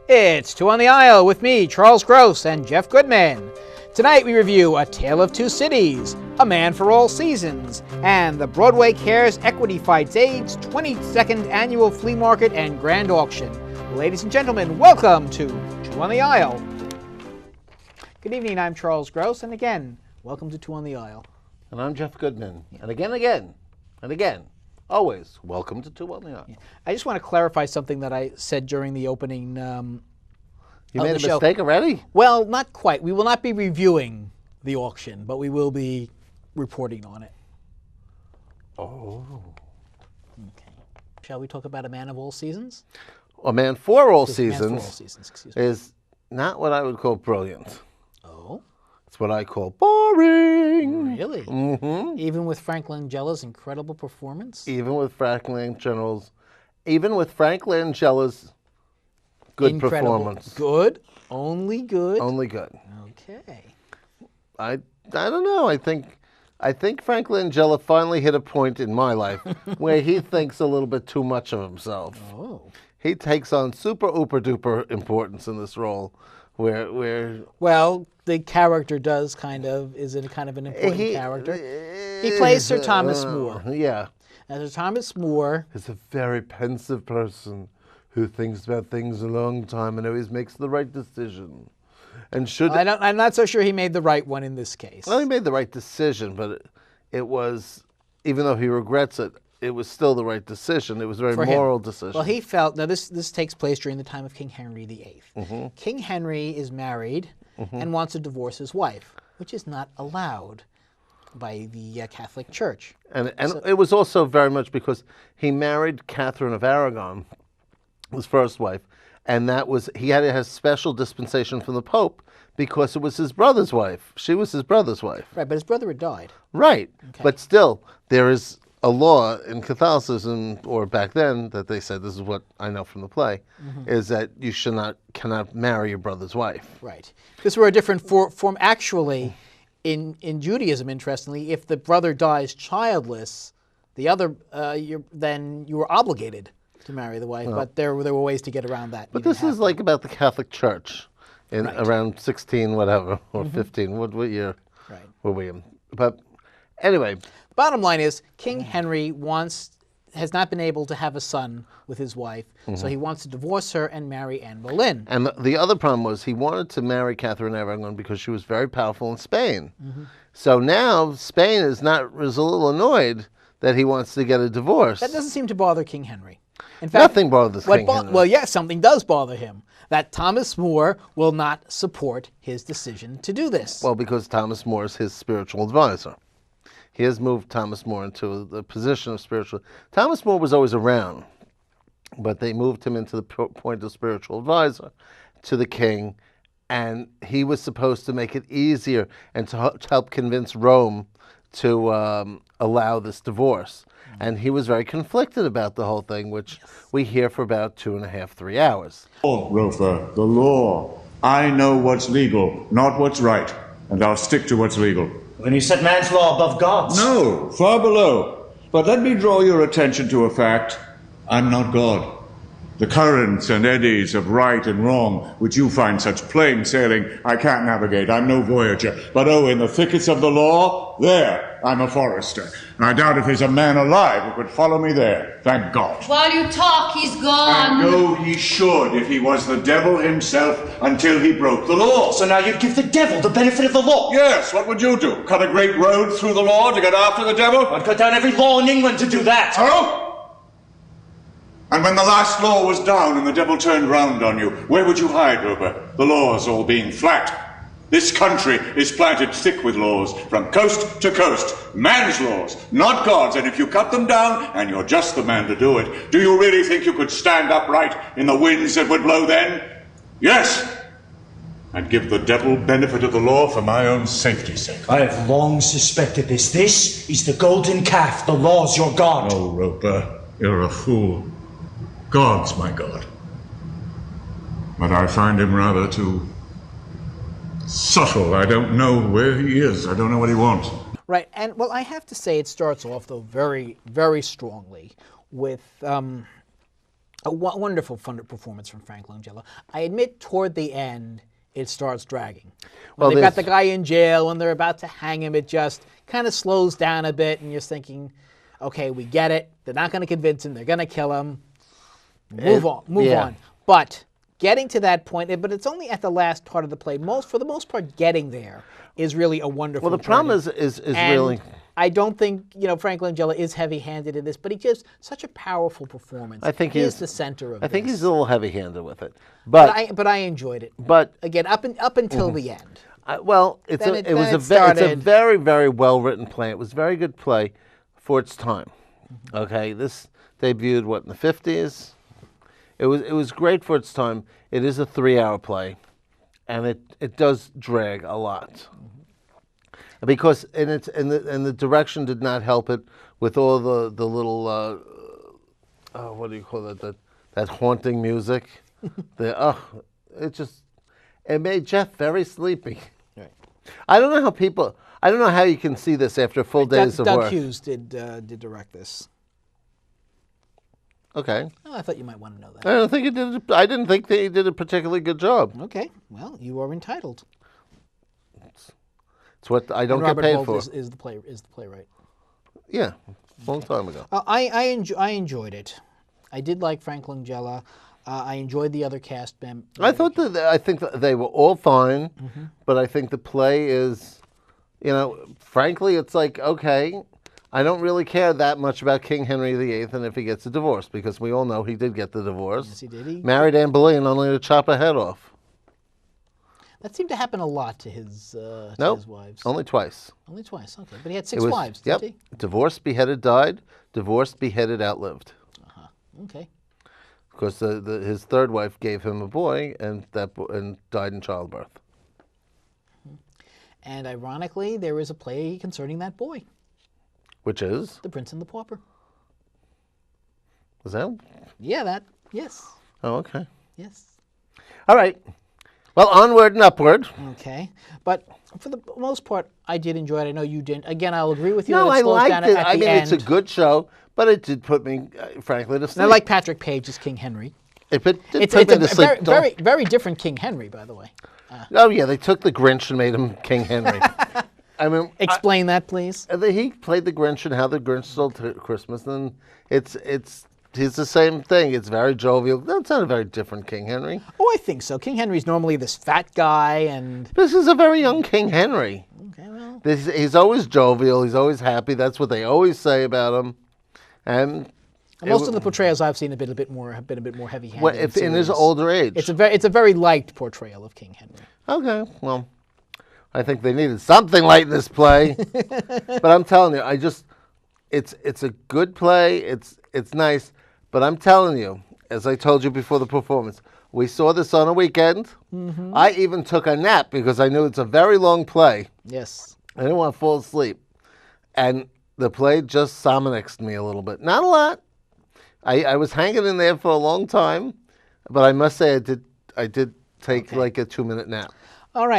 It's Two on the Aisle with me, Charles Gross, and Jeff Goodman. Tonight we review A Tale of Two Cities, A Man for All Seasons, and the Broadway Cares Equity Fights AIDS 22nd Annual Flea Market and Grand Auction. Ladies and gentlemen, welcome to Two on the Aisle. Good evening, I'm Charles Gross, and again, welcome to Two on the Aisle. And I'm Jeff Goodman, and again, always, welcome to Two on the Aisle. Yeah. I just want to clarify something that I said during the opening You made a mistake already? Well, not quite. We will not be reviewing the auction, but we will be reporting on it. Oh. Okay. Shall we talk about A Man of All Seasons? A Man for All Man for All Seasons Seasons, is not what I would call brilliant. Oh? It's what I call boring. Really? Mm-hmm. Even with Frank Langella's incredible performance? Even with Frank Langella's good Incredible. performance. Good? Only good? Only good. Okay. I don't know. I think Frank Langella finally hit a point in my life where he thinks a little bit too much of himself. Oh. He takes on super ooper duper importance in this role, where Well, the character is an important character. He plays Sir Thomas More. Yeah. Now, Sir Thomas More Is a very pensive person who thinks about things a long time and always makes the right decision. And I'm not so sure he made the right one in this case. Well, he made the right decision, but it was, even though he regrets it, it was still the right decision. It was a very moral decision. Well, he felt, now this takes place during the time of King Henry VIII. Mm-hmm. King Henry is married and wants to divorce his wife, which is not allowed by the Catholic Church. And it was also very much because he married Catherine of Aragon, his first wife, and he had to have special dispensation from the Pope because it was his brother's wife. She was his brother's wife. Right, but his brother had died. Right. Okay. But still, there is a law in Catholicism, or back then, that they said, this is what I know from the play, is that you cannot marry your brother's wife. Right. This were a different form. Actually, in Judaism, interestingly, if the brother dies childless, the other, then you were obligated to marry the wife, but there were ways to get around that. But this is like about the Catholic Church in Right. around 16, whatever, or 15. What year Right. were we in? But anyway. Bottom line is, King Henry has not been able to have a son with his wife, so he wants to divorce her and marry Anne Boleyn. And the other problem was he wanted to marry Catherine of Aragon because she was very powerful in Spain. So now Spain is a little annoyed that he wants to get a divorce. That doesn't seem to bother King Henry. In fact, Nothing bothers King Henry. Well, yes, something does bother him. That Thomas More will not support his decision to do this. Well, because Thomas More is his spiritual advisor. He has moved Thomas More into the position of spiritual. Thomas More was always around, but they moved him into the point of spiritual advisor to the king, and he was supposed to make it easier and to help convince Rome to allow this divorce. And he was very conflicted about the whole thing, which we hear for about 2.5, 3 hours. Oh, Roper, the law. I know what's legal, not what's right, and I'll stick to what's legal. When you set man's law above God's. No, far below. But let me draw your attention to a fact. I'm not God. The currents and eddies of right and wrong, which you find such plain sailing, I can't navigate. I'm no voyager. But in the thickets of the law, there, I'm a forester. And I doubt if there's a man alive who could follow me there. Thank God. While you talk, he's gone. And go he should if he was the devil himself until he broke the law. So now you give the devil the benefit of the law. Yes, what would you do? Cut a great road through the law to get after the devil? I'd cut down every law in England to do that. Oh? And when the last law was down and the devil turned round on you, where would you hide, Roper? The laws all being flat. This country is planted thick with laws, from coast to coast. Man's laws, not God's. And if you cut them down, and you're just the man to do it, do you really think you could stand upright in the winds that would blow then? Yes. I'd give the devil benefit of the law for my own safety's sake. I have long suspected this. This is the golden calf. The law's your God. Oh, Roper, you're a fool. God's my God. But I find him rather too subtle. I don't know where he is. I don't know what he wants. Right, and well, I have to say it starts off, though, very, very strongly with A wonderful performance from Frank Langella. I admit toward the end it starts dragging. When Well, they've got there's- the guy in jail, when they're about to hang him, it just kind of slows down a bit, and you're thinking, okay, we get it. They're not going to convince him. They're going to kill him. Move yeah. on. But getting to that point, but it's only at the last part of the play. For the most part, getting there is really a wonderful Well, the problem journey. is And really. I don't think Frank Langella is heavy-handed in this, but he gives such a powerful performance. I think he is he's the center of I think this. he's a little heavy-handed with it, But I enjoyed it. but Again, up until the end. well, it's Then a, it- it was then a it ve- it's a started. very very well written play. It was a very good play for its time. Okay, this debuted in the 50s. It was great for its time. It is a 3-hour play, and it does drag a lot. Because and the direction did not help it with all the little what do you call it, that haunting music. It made Jeff very sleepy. Right. I don't know how you can see this after full days of Doug work. Hughes did direct this. Okay. Oh, I thought you might want to know that. I don't think he did. I didn't think that he did a particularly good job. Okay, well, you are entitled. It's what I don't And get Robert paid Holt for. is the playwright. Yeah, long time ago. I enjoyed it. I did like Frank Langella. I enjoyed the other cast members. I think that they were all fine, but I think the play is, frankly, it's like, okay, I don't really care that much about King Henry VIII and if he gets a divorce, because we all know he did get the divorce. Yes, he did. He Married Anne Boleyn only to chop her head off. That seemed to happen a lot to his Nope, his wives. only twice. Only twice. Okay, but he had It six was, wives, yep, didn't divorced, beheaded, died. Divorced, beheaded, outlived. he? Okay. Because his third wife gave him a boy, and died in childbirth. And ironically, there is a play concerning that boy, Which is? The Prince and the Pauper. Was that? Yeah, that. Yes. Oh, okay. Yes. All right. Well, onward and upward. Okay. But for the most part, I did enjoy it. I know you didn't. Again, I'll agree with you. No, that I it slows liked down it. At I the mean, end. it's a good show, but it did put me, frankly, to And sleep. I like Patrick Page as King Henry. It did It's put me a to sleep. very different King Henry, by the way. Oh, yeah, they took the Grinch and made him King Henry. I mean, Explain that, please. he played the Grinch and How the Grinch Stole Christmas, and he's the same thing. It's very jovial. That's not a very different King Henry. Oh, I think so. King Henry's normally this fat guy, and This is a very young King Henry. okay, well, He's always jovial. He's always happy. That's what they always say about him. And most of the portrayals I've seen have been a bit more heavy-handed. well, if in his serious. older age. It's a very light portrayal of King Henry. Okay, well, I think they needed something light in this play. But I'm telling you, it's a good play. It's nice. But I'm telling you, as I told you before the performance, we saw this on a weekend. I even took a nap because I knew it's a very long play. Yes. I didn't want to fall asleep. And the play just Somonixed me a little bit. Not a lot. I was hanging in there for a long time, but I must say I did take like a 2-minute nap. All right.